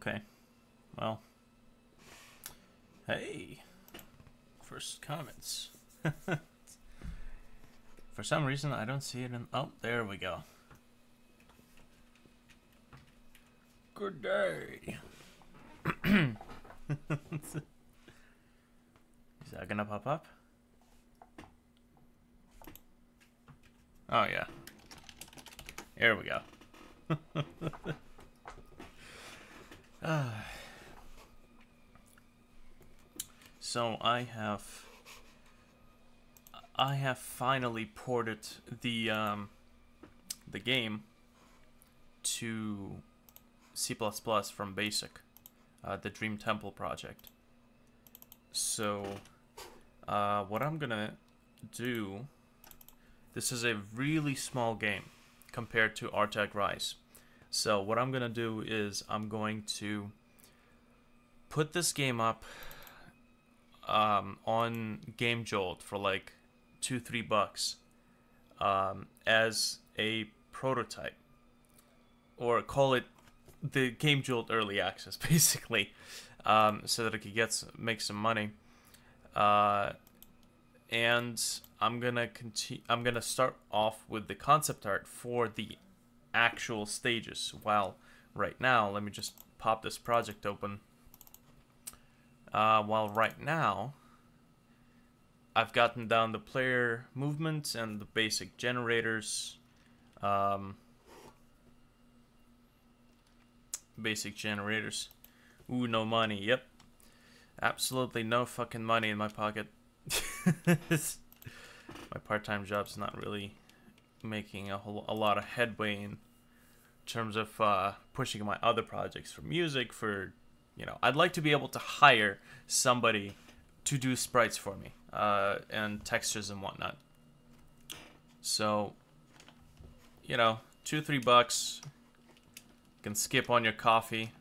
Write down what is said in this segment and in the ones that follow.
Okay. Well. Hey. First comments. For some reason, I don't see it in... Oh, there we go. Good day. Is that gonna pop up? Oh, yeah. Here we go. So I have finally ported the game to C++ from BASIC, the Dream Temple project. So what I'm gonna do, this is a really small game compared to Artag Rise. So what I'm gonna do is I'm going to put this game up on Game Jolt for like $2-3 as a prototype, or call it the Game Jolt early access, basically, so that it could make some money. And I'm gonna start off with the concept art for the actual stages. While right now, let me just pop this project open. While right now, I've gotten down the player movement and the basic generators. Basic generators. Ooh, no money. Yep. Absolutely no fucking money in my pocket. My part-time job's not really making a lot of headway in terms of pushing my other projects for music, for, you know, I'd like to be able to hire somebody to do sprites for me, and textures and whatnot. So, you know, $2-3, you can skip on your coffee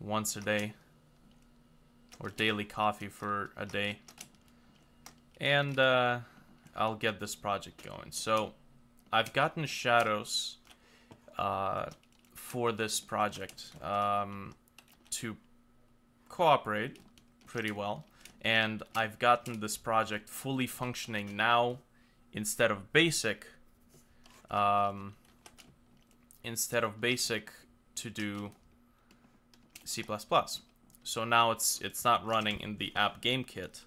once a day, or daily coffee for a day, and I'll get this project going. So I've gotten shadows for this project to cooperate pretty well, and I've gotten this project fully functioning now instead of basic to do C++. So now it's not running in the app game kit.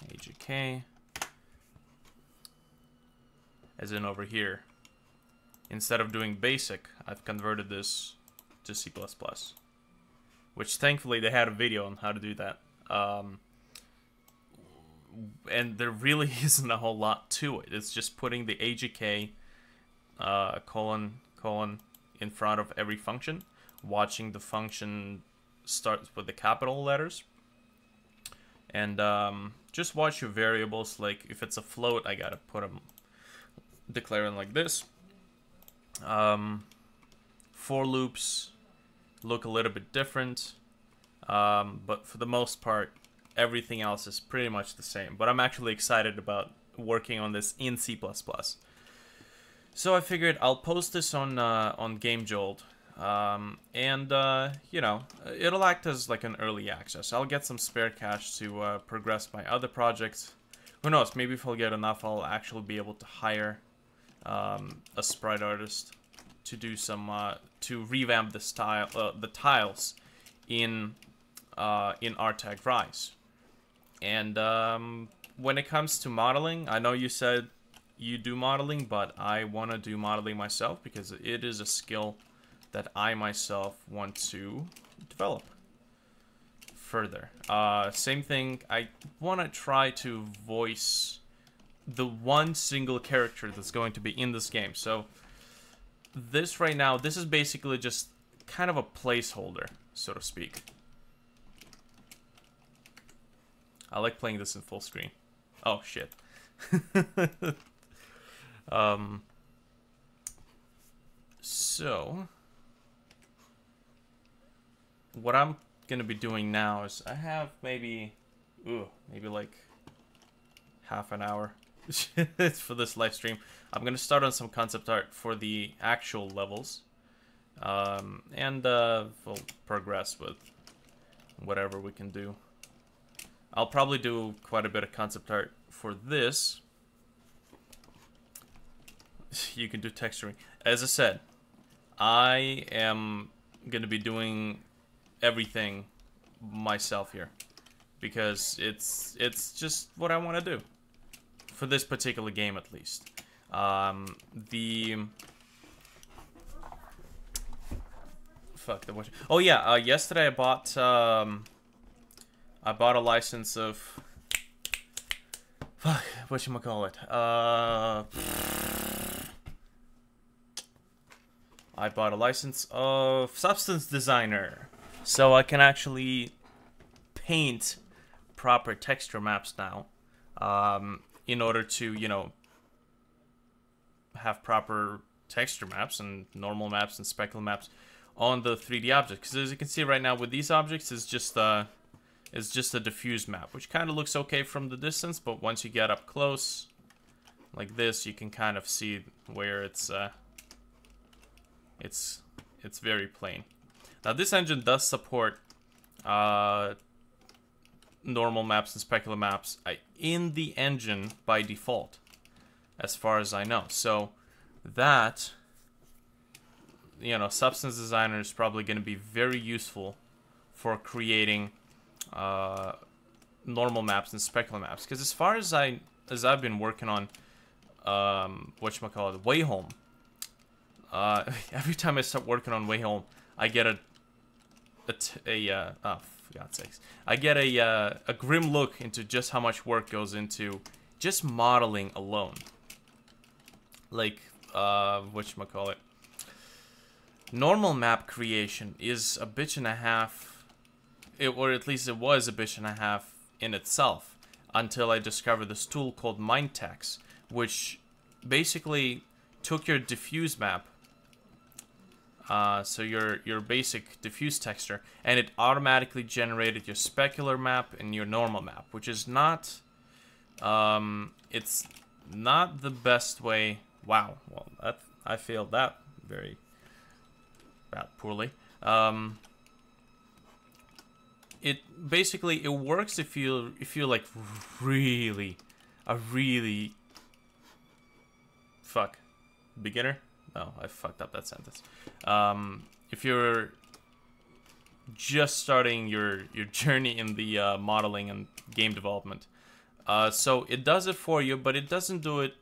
AGK, as in over here. Instead of doing basic, I've converted this to C++, which thankfully they had a video on how to do that. And there really isn't a whole lot to it. It's just putting the AGK colon in front of every function, watching the function start with the capital letters, and just watch your variables. Like if it's a float, I gotta put them declaring like this. For loops look a little bit different, but for the most part, everything else is pretty much the same. But I'm actually excited about working on this in C++. So I figured I'll post this on Game Jolt, and you know, it'll act as like an early access. I'll get some spare cash to progress my other projects. Who knows? Maybe if I'll get enough, I'll actually be able to hire a sprite artist to do some to revamp the tiles in Artag Rise. And when it comes to modeling, I know you said you do modeling, but I want to do modeling myself because it is a skill that I myself want to develop further. Same thing, I want to try to voice the one single character that's going to be in this game. So this right now, this is basically just kind of a placeholder, so to speak. I like playing this in full screen. Oh, shit. So what I'm gonna be doing now is I have maybe like half an hour for this live stream. I'm gonna start on some concept art for the actual levels, And we'll progress with whatever we can do. I'll probably do quite a bit of concept art for this. You can do texturing. As I said, I am gonna be doing everything myself here because it's just what I want to do for this particular game, at least. Oh yeah, yesterday I bought a license of whatchamacallit. I bought a license of Substance Designer, so I can actually paint proper texture maps now, in order to, you know, have proper texture maps and normal maps and specular maps on the 3D object. Because as you can see right now with these objects, it's just a diffuse map, which kind of looks okay from the distance, but once you get up close, like this, you can kind of see where it's very plain. Now this engine does support normal maps and specular maps in the engine by default, as far as I know. So that, you know, Substance Designer is probably going to be very useful for creating normal maps and specular maps. Because as far as I've been working on Wayholm, every time I start working on Wayholm, I get oh, for God's sakes, I get a grim look into just how much work goes into just modeling alone. Like, normal map creation is a bitch and a half, or at least it was a bitch and a half in itself, until I discovered this tool called Mindtex, which basically took your diffuse map, so your basic diffuse texture, and it automatically generated your specular map and your normal map, which is not, it's not the best way. Wow, well, I failed that very poorly. It basically, it works if you like really beginner. No, I fucked up that sentence. If you're just starting your journey in the modeling and game development, so it does it for you, but it doesn't do it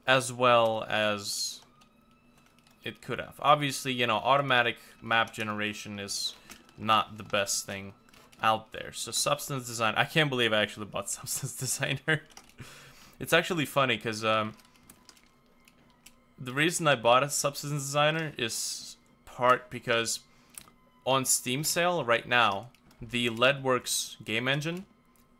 as well as it could have. Obviously, you know, automatic map generation is not the best thing out there. So Substance Design, I can't believe I actually bought Substance Designer. It's actually funny because the reason I bought a Substance Designer is part because on Steam sale right now, the Leadworks game engine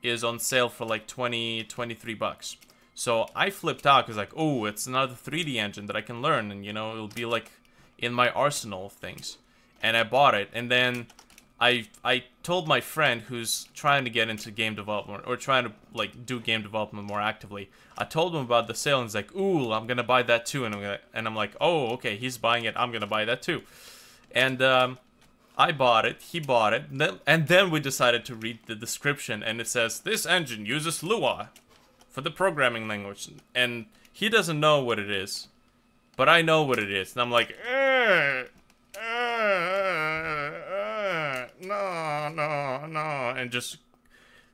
is on sale for like 23 bucks. So I flipped out because like, oh, it's another 3D engine that I can learn, and you know, it'll be like in my arsenal of things. And I bought it, and then I told my friend who's trying to get into game development, or trying to like do game development more actively. I told him about the sale, and he's like, ooh, I'm gonna buy that too. And I'm like, oh, okay, he's buying it, I'm gonna buy that too. And I bought it, he bought it, and then we decided to read the description, and it says, this engine uses Lua for the programming language, and he doesn't know what it is, but I know what it is, and I'm like, no, and just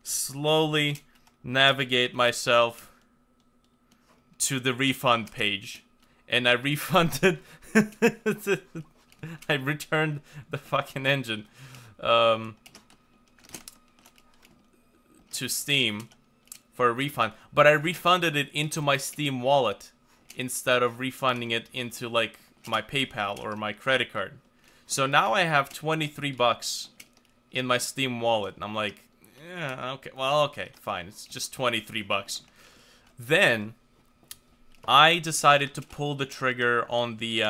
slowly navigate myself to the refund page, and I refunded, I returned the fucking engine, to Steam for a refund, but I refunded it into my Steam wallet instead of refunding it into like my PayPal or my credit card. So now I have 23 bucks in my Steam wallet, and I'm like, yeah, okay, well, okay, fine, it's just 23 bucks. Then I decided to pull the trigger on the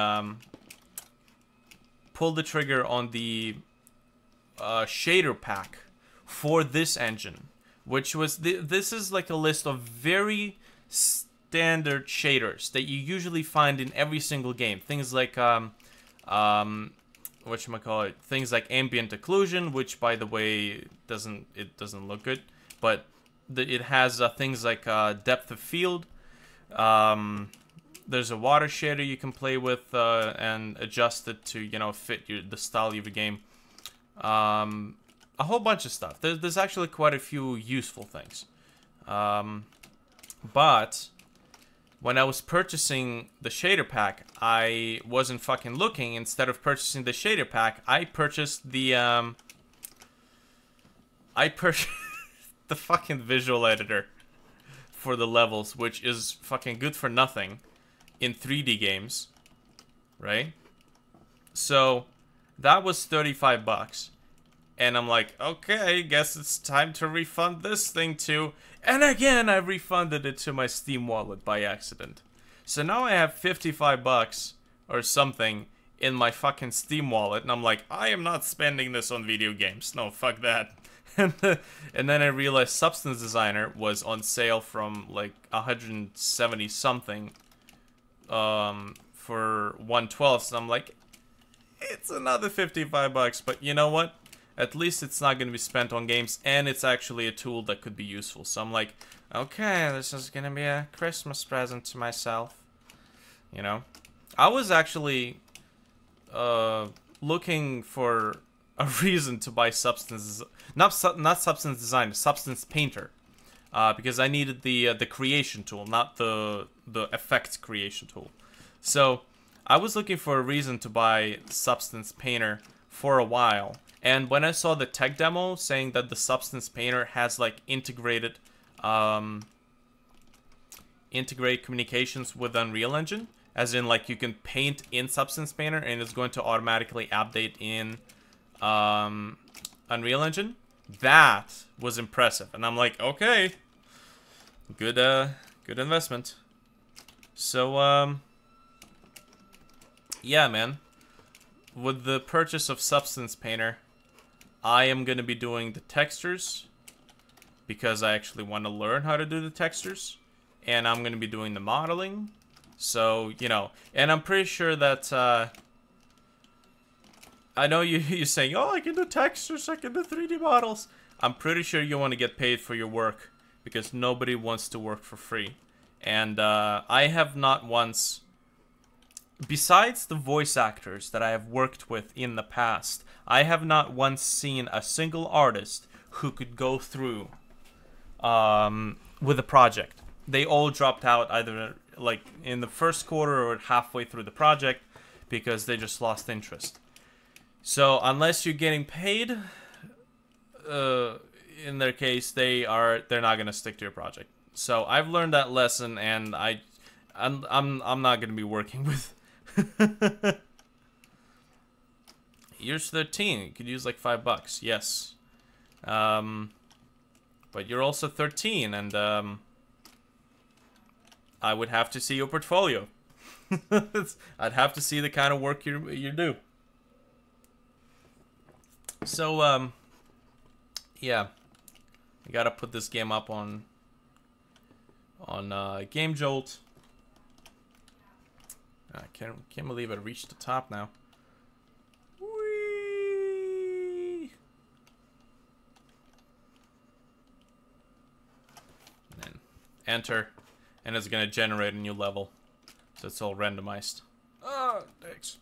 shader pack for this engine, which was this is like a list of very standard shaders that you usually find in every single game. Things like whatchamacallit, things like ambient occlusion, which by the way doesn't look good, but it has things like depth of field. There's a water shader you can play with and adjust it to, you know, fit the style of your game. A whole bunch of stuff. There's actually quite a few useful things. But when I was purchasing the shader pack, I wasn't fucking looking. Instead of purchasing the shader pack, I purchased the the fucking visual editor for the levels, which is fucking good for nothing in 3D games, right? So that was 35 bucks. And I'm like, okay, guess it's time to refund this thing too. And again, I refunded it to my Steam wallet by accident. So now I have 55 bucks or something in my fucking Steam wallet. And I'm like, I am not spending this on video games. No, fuck that. And then I realized Substance Designer was on sale from like 170 something for 112. So I'm like, it's another 55 bucks. But you know what? At least it's not going to be spent on games, and it's actually a tool that could be useful. So I'm like, okay, this is going to be a Christmas present to myself. You know? I was actually looking for a reason to buy Substance... Not Substance Design, Substance Painter. Because I needed the creation tool, not the effects creation tool. So I was looking for a reason to buy Substance Painter for a while. And when I saw the tech demo saying that the Substance Painter has like integrated communications with Unreal Engine, as in like you can paint in Substance Painter and it's going to automatically update in Unreal Engine, that was impressive. And I'm like, okay, good investment. So yeah, man, with the purchase of Substance Painter, I am going to be doing the textures because I actually want to learn how to do the textures. And I'm going to be doing the modeling. So, you know, and I'm pretty sure that, I know you're saying, oh, I can do textures, I can do 3D models. I'm pretty sure you want to get paid for your work because nobody wants to work for free. And I have not once... Besides the voice actors that I have worked with in the past, I have not once seen a single artist who could go through with a project. They all dropped out either like in the first quarter or halfway through the project because they just lost interest. So unless you're getting paid, in their case, they're not gonna stick to your project. So I've learned that lesson, and I'm not gonna be working with. Year's 13. You could use like $5. Yes. But you're also 13, and I would have to see your portfolio. I'd have to see the kind of work you do. So yeah, I gotta put this game up on Game Jolt. I can't believe I reached the top now. Whee! And then enter, and it's gonna generate a new level, so it's all randomized. Oh, thanks.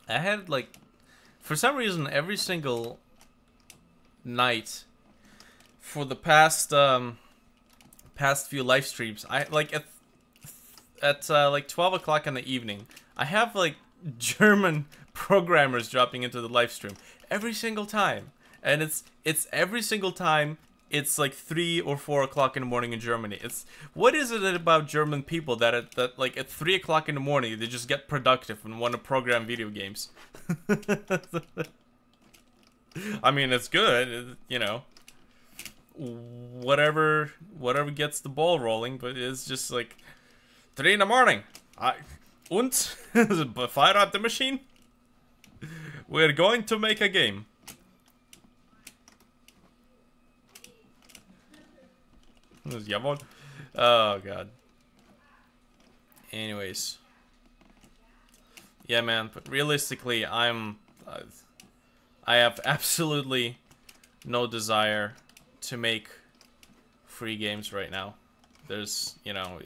I had like, for some reason, every single night for the past few live streams, I like at like 12 o'clock in the evening, I have like German programmers dropping into the live stream every single time, and it's every single time it's like 3 or 4 o'clock in the morning in Germany. It's, what is it about German people that like at 3 o'clock in the morning they just get productive and want to program video games? I mean, it's good, you know, whatever gets the ball rolling, but it's just like 3 in the morning. Und fire up the machine. We're going to make a game. Jawohl. Oh god. Anyways. Yeah, man, but realistically, I have absolutely no desire to make free games right now. There's, you know,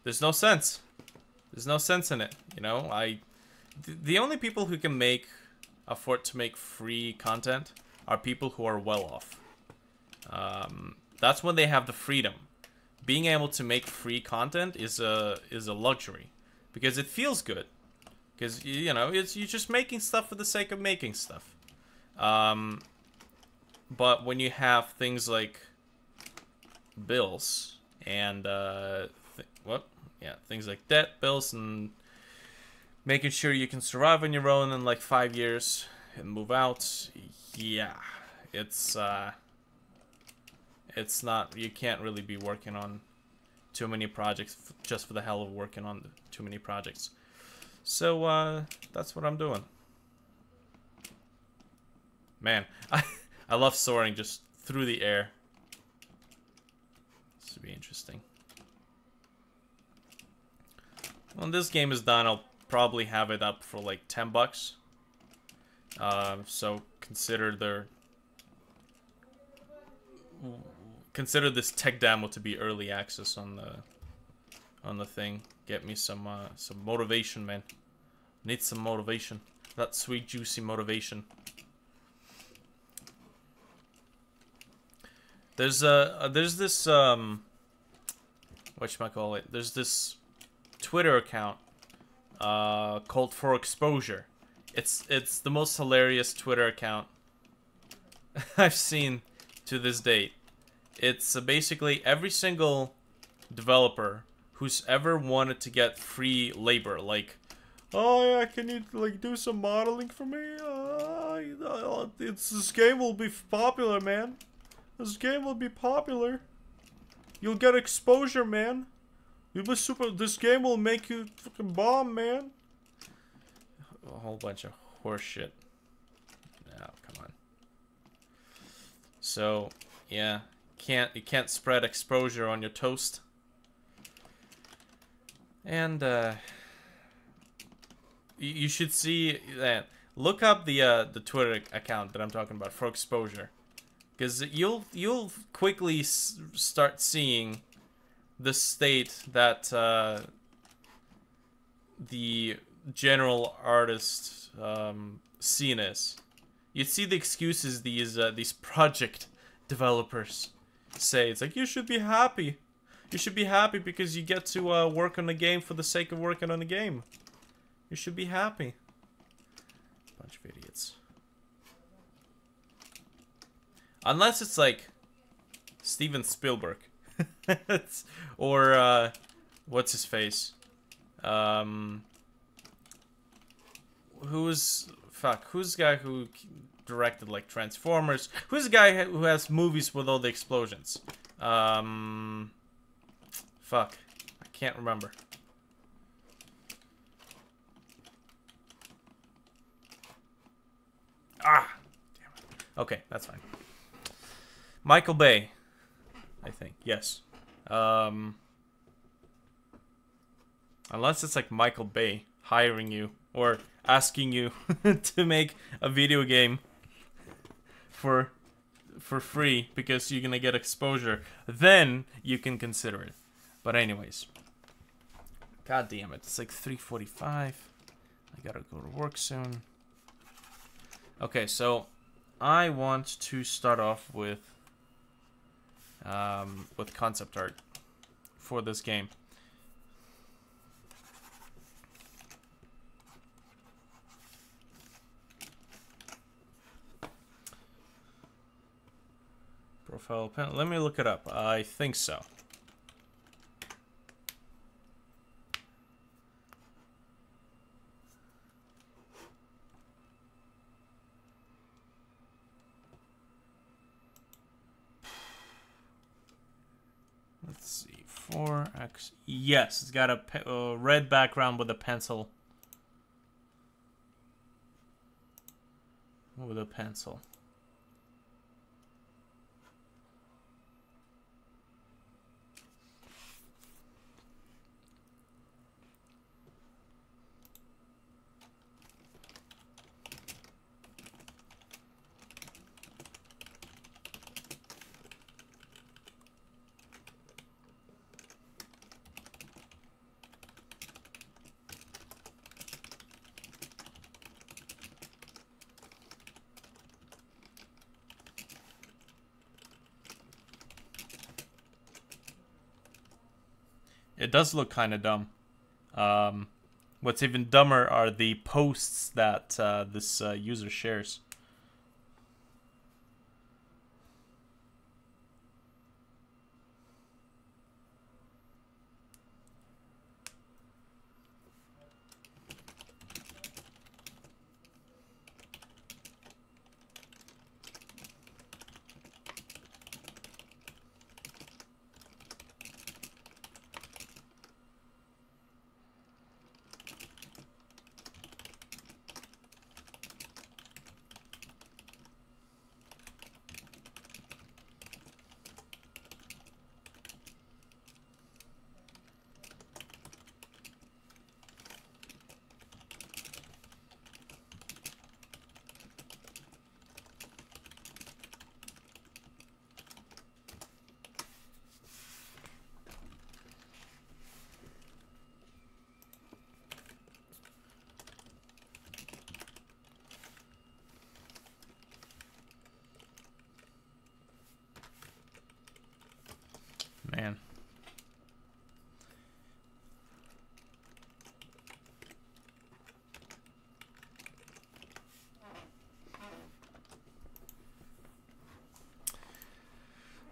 there's no sense. There's no sense in it, you know? The only people who can afford to make free content are people who are well off. That's when they have the freedom. Being able to make free content is a luxury because it feels good. Because, you know, you're just making stuff for the sake of making stuff. But when you have things like bills and things like debt, bills, and making sure you can survive on your own in like 5 years and move out, yeah, it's not, you can't really be working on too many projects just for the hell of working on too many projects. So that's what I'm doing. Man, I love soaring just through the air. This would be interesting. When this game is done, I'll probably have it up for like $10. So consider this tech demo to be early access on the thing. Get me some motivation, man. Need some motivation. That sweet juicy motivation. There's this whatchamacallit, there's this Twitter account called For Exposure. It's the most hilarious Twitter account I've seen to this date. It's basically every single developer who's ever wanted to get free labor, like, oh yeah, can you like do some modeling for me? This game will be popular, man. This game will be popular. You'll get exposure, man. You'll be super. This game will make you fucking bomb, man. A whole bunch of horse shit. Oh, come on. So, yeah, you can't spread exposure on your toast. And you should see that. Look up the Twitter account that I'm talking about for exposure, because you'll quickly start seeing the state that the general artist scene is. You see the excuses these project developers say. It's like, you should be happy. You should be happy because you get to work on the game for the sake of working on the game. You should be happy. Bunch of idiots. Unless it's like Steven Spielberg. Or what's his face? Who's the guy who directed like Transformers? Who's the guy who has movies with all the explosions? Fuck, I can't remember. Ah, damn it. Okay, that's fine. Michael Bay, I think. Yes. Unless it's like Michael Bay hiring you or asking you to make a video game for free because you're gonna get exposure, then you can consider it. But anyways, god damn it, it's like 3:45. I gotta go to work soon. Okay, so I want to start off with concept art for this game. Profile pen. Let me look it up. I think so. Let's see. 4x. Yes, it's got a red background with a pencil. With a pencil. It does look kind of dumb. What's even dumber are the posts that this user shares. Man.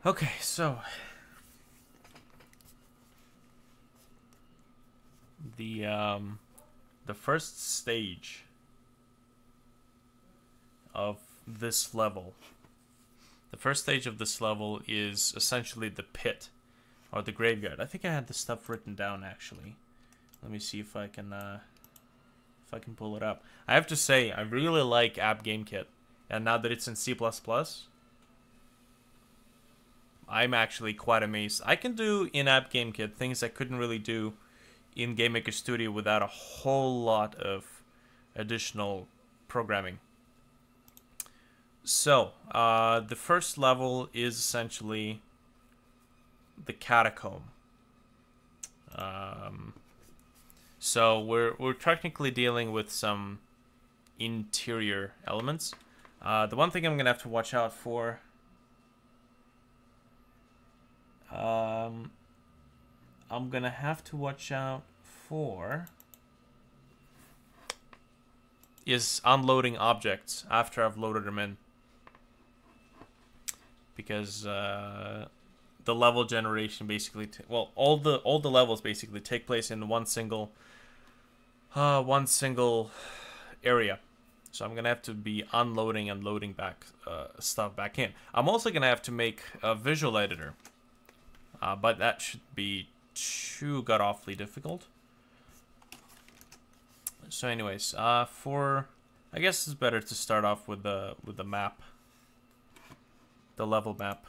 Okay, so the first stage of this level. The first stage of this level is essentially the pit. Or the graveyard. I think I had the stuff written down actually. Let me see if I can pull it up. I have to say I really like App Game Kit, and now that it's in C++, I'm actually quite amazed. I can do in App Game Kit things I couldn't really do in Game Maker Studio without a whole lot of additional programming. So the first level is essentially the catacomb. So we're technically dealing with some interior elements. The one thing I'm gonna have to watch out for, I'm gonna have to watch out for is unloading objects after I've loaded them in, because the level generation basically, all the levels basically take place in one single area. So I'm gonna have to be unloading and loading back stuff back in. I'm also gonna have to make a visual editor, but that should be too god-awfully difficult. So, anyways, I guess it's better to start off with the map, the level map.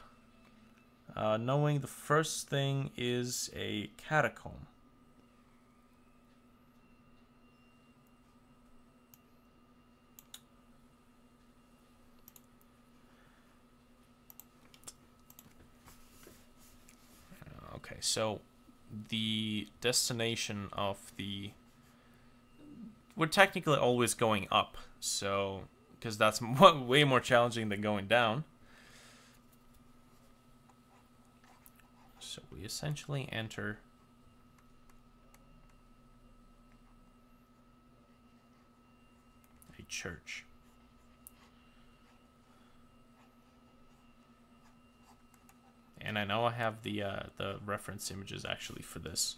Knowing the first thing is a catacomb. Okay, so the destination of we're technically always going up, so because that's way more challenging than going down. So we essentially enter a church. And I know I have the reference images actually for this.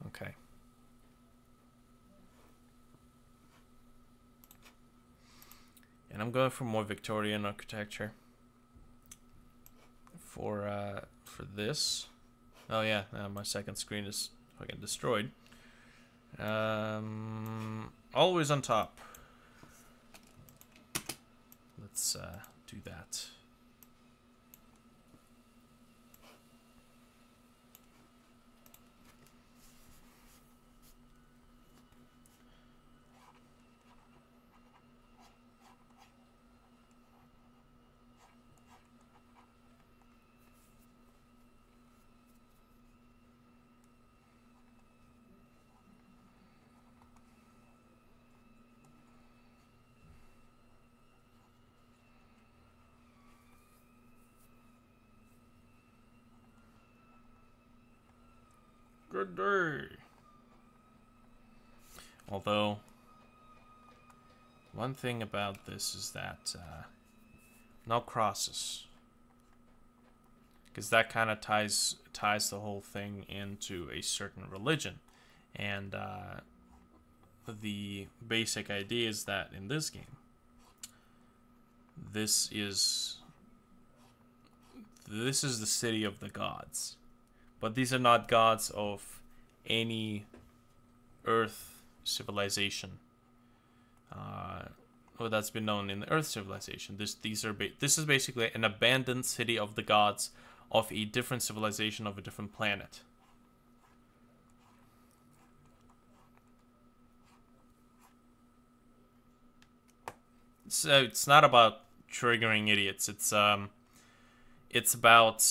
Okay. And I'm going for more Victorian architecture for this. Oh yeah, my second screen is fucking destroyed. Always on top. Let's do that. Good day. Although, one thing about this is that no crosses, because that kind of ties the whole thing into a certain religion, and the basic idea is that in this game, this is the city of the gods, but these are not gods of any Earth civilization. That's been known in the Earth civilization. This is basically an abandoned city of the gods of a different civilization of a different planet. So it's not about triggering idiots. It's about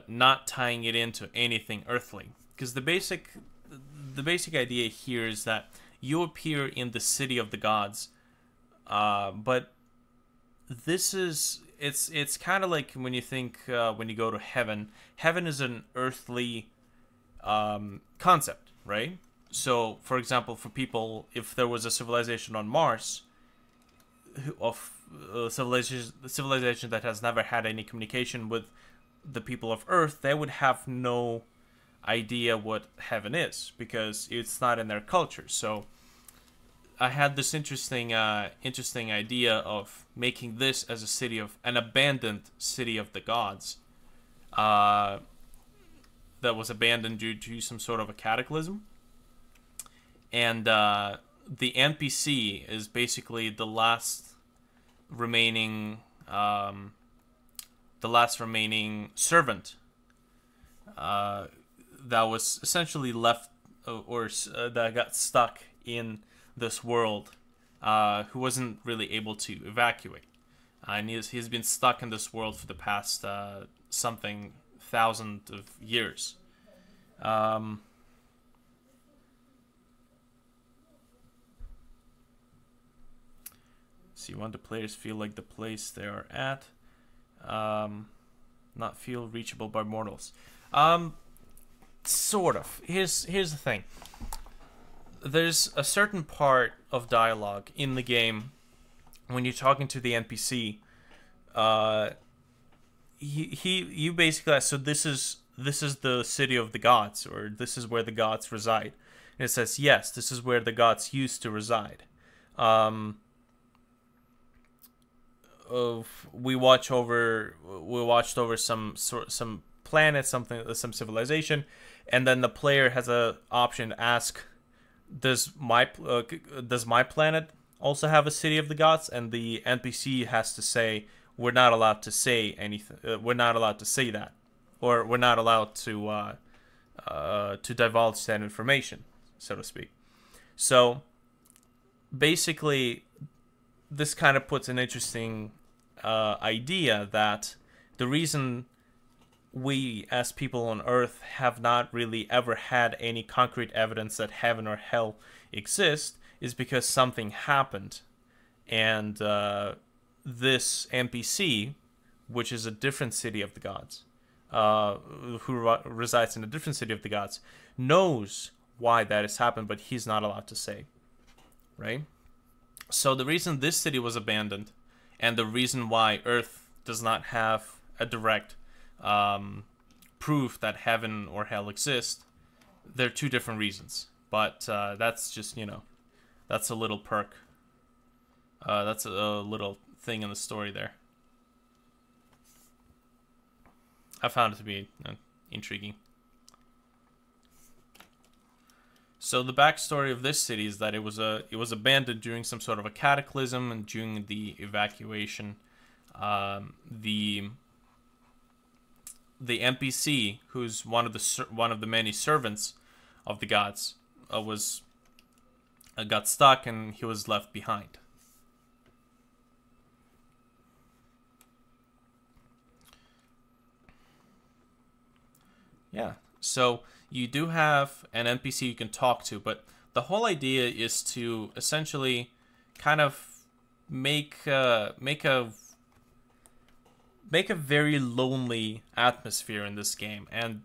not tying it into anything earthly. Because the basic idea here is that you appear in the city of the gods, but it's kind of like when you think when you go to heaven. Heaven is an earthly concept, right? So, for example, for people, if there was a civilization on Mars, of civilization that has never had any communication with the people of Earth, they would have no idea what heaven is because it's not in their culture. So I had this interesting idea of making this as a city of an abandoned city of the gods that was abandoned due to some sort of a cataclysm, and the NPC is basically the last remaining servant that was essentially left or that got stuck in this world, who wasn't really able to evacuate, and he's been stuck in this world for the past something thousand of years. So you want the players feel like the place they are at, not feel reachable by mortals. Sort of. Here's the thing. There's a certain part of dialogue in the game when you're talking to the NPC. You basically, so this is the city of the gods, or this is where the gods reside. And it says, yes, this is where the gods used to reside. We watched over some planet, some civilization, and then the player has a option to ask, does my planet also have a city of the gods? And the NPC has to say, we're not allowed to say anything. We're not allowed to say that, or we're not allowed to divulge that information, so to speak. So basically, this kind of puts an interesting idea that the reason we as people on Earth have not really ever had any concrete evidence that heaven or hell exist is because something happened, and this NPC, which is a different city of the gods, who resides in a different city of the gods, knows why that has happened, but he's not allowed to say, right? So the reason this city was abandoned, and the reason why Earth does not have a direct proof that heaven or hell exist, they're two different reasons. But that's just, that's a little perk. That's a little thing in the story there. I found it to be intriguing. So the backstory of this city is that it was abandoned during some sort of a cataclysm, and during the evacuation, the NPC, who's one of the many servants of the gods, got stuck, and he was left behind. Yeah, so you do have an NPC you can talk to, but the whole idea is to essentially kind of make a very lonely atmosphere in this game. And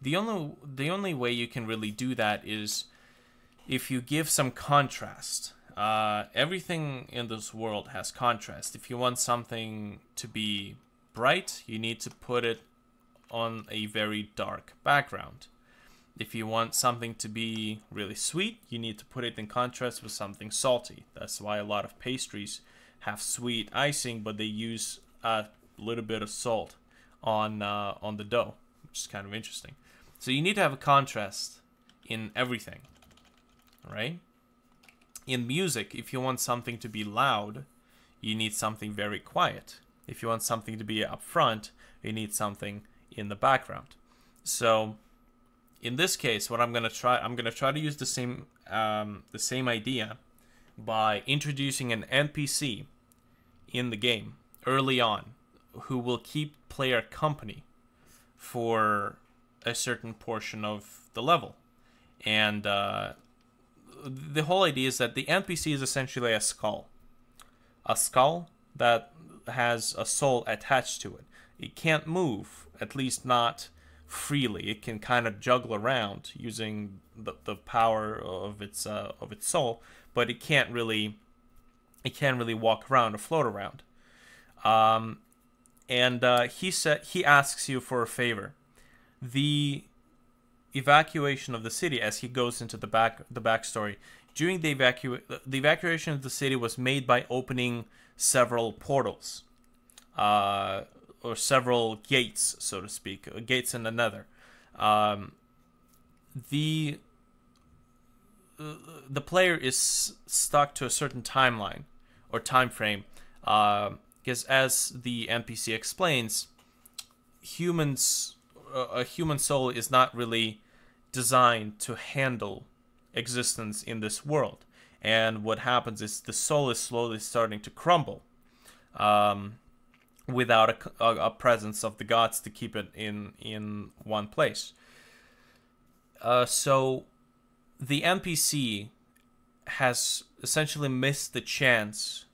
The only way you can really do that is if you give some contrast. Everything in this world has contrast. If you want something to be bright, you need to put it on a very dark background. If you want something to be really sweet, you need to put it in contrast with something salty. That's why a lot of pastries have sweet icing, but they use a little bit of salt on the dough, which is kind of interesting. So you need to have a contrast in everything, right? In music, if you want something to be loud, you need something very quiet. If you want something to be up front, you need something in the background. So in this case, what I'm gonna try to use the same idea by introducing an NPC in the game early on, who will keep player company for a certain portion of the level. And the whole idea is that the NPC is essentially a skull that has a soul attached to it. It can't move, at least not freely. It can kind of juggle around using the power of its soul, but it can't really walk around or float around. He asks you for a favor. The evacuation of the city, as he goes into the backstory, during the evacuation of the city was made by opening several portals, or several gates, so to speak, gates in the nether. The player is stuck to a certain timeline or time frame, because as the NPC explains, a human soul is not really designed to handle existence in this world. And what happens is the soul is slowly starting to crumble, without a presence of the gods to keep it in one place. So the NPC has essentially missed the chance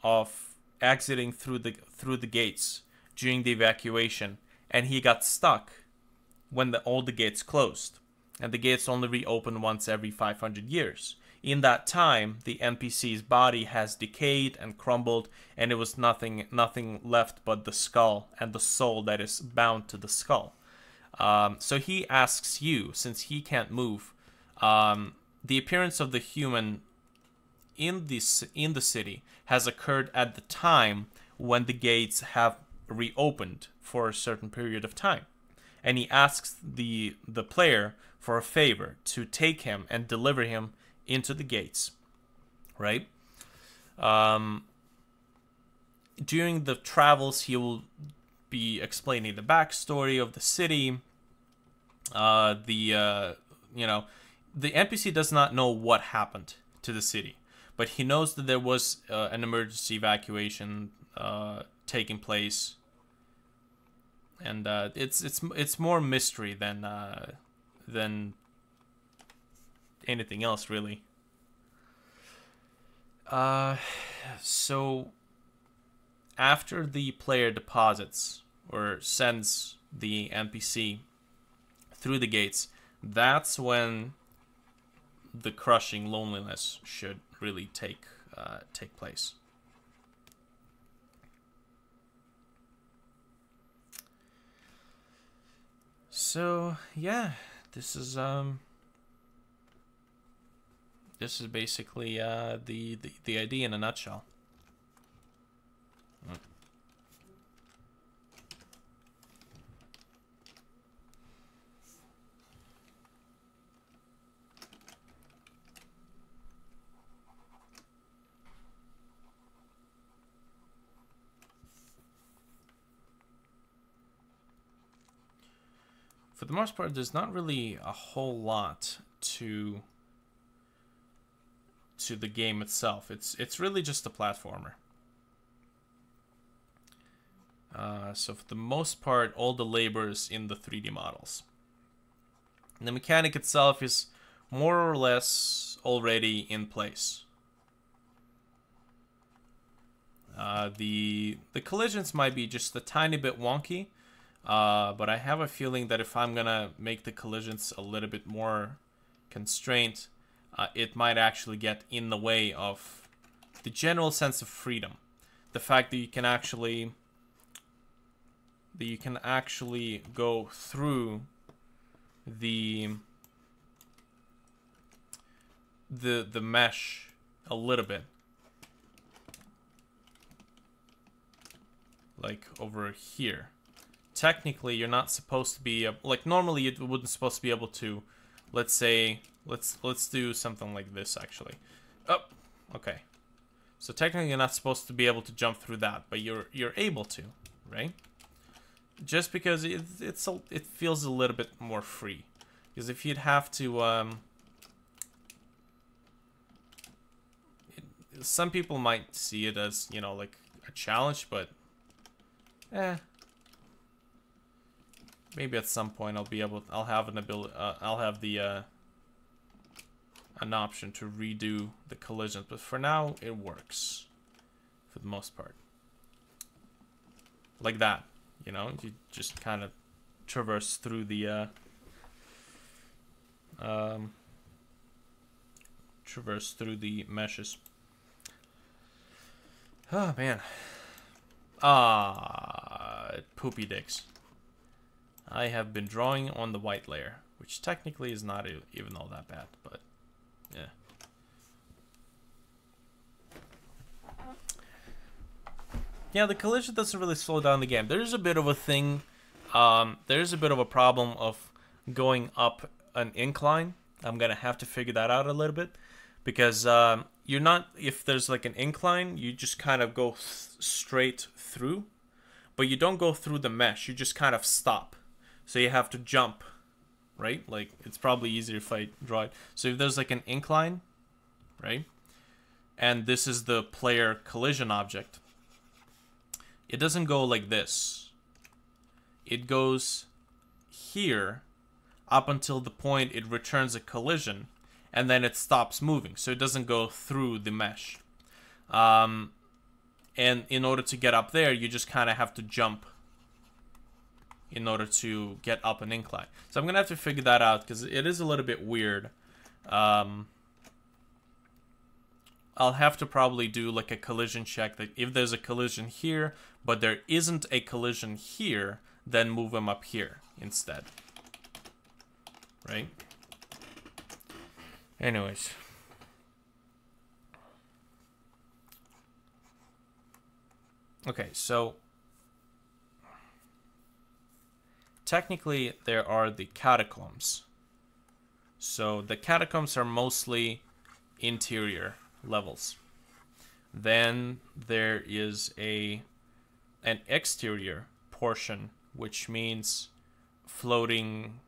of exiting through the gates during the evacuation, and he got stuck when all the gates closed, and the gates only reopen once every 500 years. In that time, the NPC's body has decayed and crumbled, and it was nothing left but the skull and the soul that is bound to the skull. So he asks you, since he can't move, the appearance of the human in the city has occurred at the time when the gates have reopened for a certain period of time. And he asks the player for a favor to take him and deliver him into the gates, right? During the travels, he will be explaining the backstory of the city. The NPC does not know what happened to the city, but he knows that there was an emergency evacuation taking place. And it's more mystery than anything else, really. So after the player deposits or sends the NPC through the gates, that's when the crushing loneliness should really take place. So yeah, this is basically the idea in a nutshell. For the most part, there's not really a whole lot to the game itself. It's really just a platformer. So for the most part, all the labor is in the 3D models. And the mechanic itself is more or less already in place. The collisions might be just a tiny bit wonky, But I have a feeling that if I'm gonna make the collisions a little bit more constrained, it might actually get in the way of the general sense of freedom. The fact that you can actually go through the mesh a little bit, like over here. Technically, you're not supposed to be like, normally you wouldn't supposed to be able to. Let's say let's do something like this actually. Oh, okay. So technically, you're not supposed to be able to jump through that, but you're able to, right? Just because it feels a little bit more free. Because if you'd have to, some people might see it as, you know, like a challenge, but maybe at some point I'll have an ability, I'll have the an option to redo the collisions, but for now it works for the most part. Like that, you know, you just kind of traverse through the meshes. Oh man. Poopy dicks. I have been drawing on the white layer, which technically is not even all that bad, but yeah. Yeah, the collision doesn't really slow down the game. There's a bit of a thing, there's a bit of a problem of going up an incline. I'm gonna have to figure that out a little bit, because you're not, if there's like an incline, you just kind of go straight through, but you don't go through the mesh, you just kind of stop. So you have to jump, right? Like, it's probably easier if I draw it. So if there's like an incline, right? And this is the player collision object. It doesn't go like this. It goes here up until the point it returns a collision, and then it stops moving. So it doesn't go through the mesh. And in order to get up there, you just kind of have to jump in order to get up an incline. So I'm gonna have to figure that out, because it is a little bit weird. I'll have to probably do like a collision check, that if there's a collision here, but there isn't a collision here, then move them up here instead. Right? Anyways. Okay, so technically there are the catacombs. So the catacombs are mostly interior levels. Then there is an exterior portion, which means floating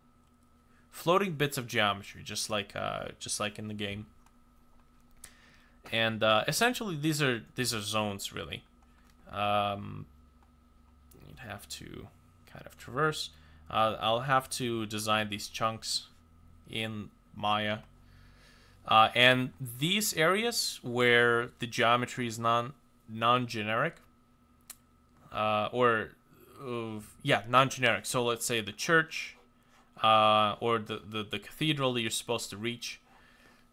bits of geometry, just like in the game. And essentially these are zones, really. You'd have to kind of traverse. I'll have to design these chunks in Maya. And these areas where the geometry is non-generic, non-generic. So let's say the church, or the cathedral that you're supposed to reach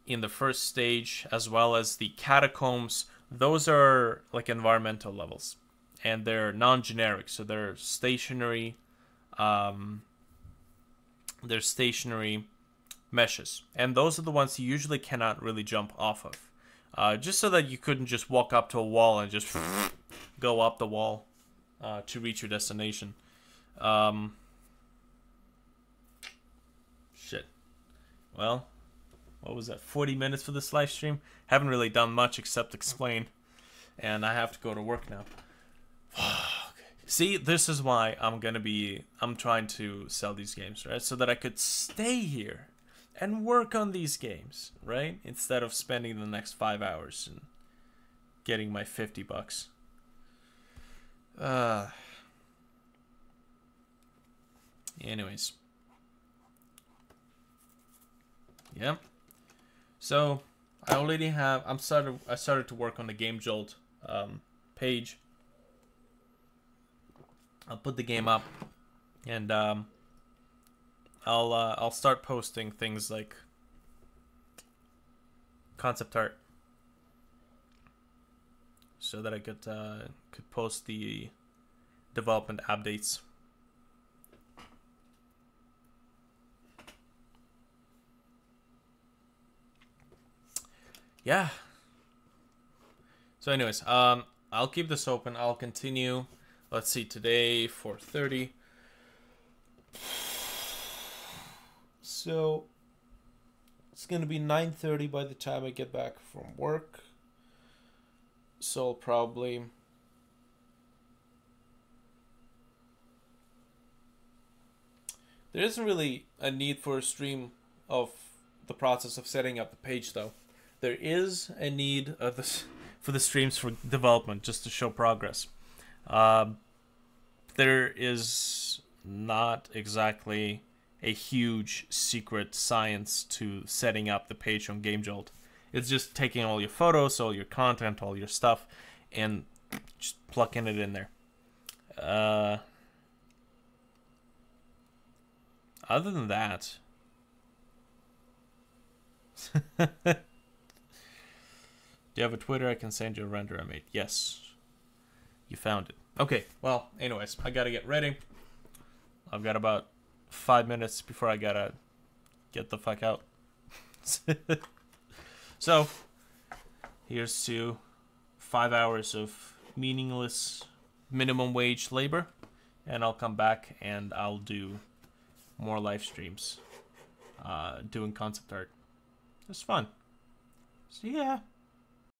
in the first stage, as well as the catacombs. Those are like environmental levels, and they're non-generic, so they're stationary. They're stationary meshes, and those are the ones you usually cannot really jump off of, just so that you couldn't just walk up to a wall and just go up the wall to reach your destination. Shit. Well, what was that, 40 minutes for this live stream? Haven't really done much except explain, and I have to go to work now. See, this is why I'm trying to sell these games, right? So that I could stay here and work on these games, right? Instead of spending the next 5 hours and getting my $50. Anyways. Yeah. So I already have, I started to work on the Game Jolt page. I'll put the game up And I'll start posting things like concept art, so that I could post the development updates. Yeah. So anyways, I'll keep this open. I'll continue. Let's see, today 4:30. So it's gonna be 9:30 by the time I get back from work. So I'll probably there isn't really a need for a stream of the process of setting up the page, though. There is a need of this for the streams for development, just to show progress. There is not exactly a huge secret science to setting up the page on GameJolt. It's just taking all your photos, all your content, all your stuff, and just plucking it in there. Other than that, do you have a Twitter? I can send you a render I made. Yes, you found it. Okay, well, anyways, I gotta get ready. I've got about 5 minutes before I gotta get the fuck out. So, here's to 5 hours of meaningless minimum wage labor, and I'll come back and I'll do more live streams doing concept art. It's fun. So yeah.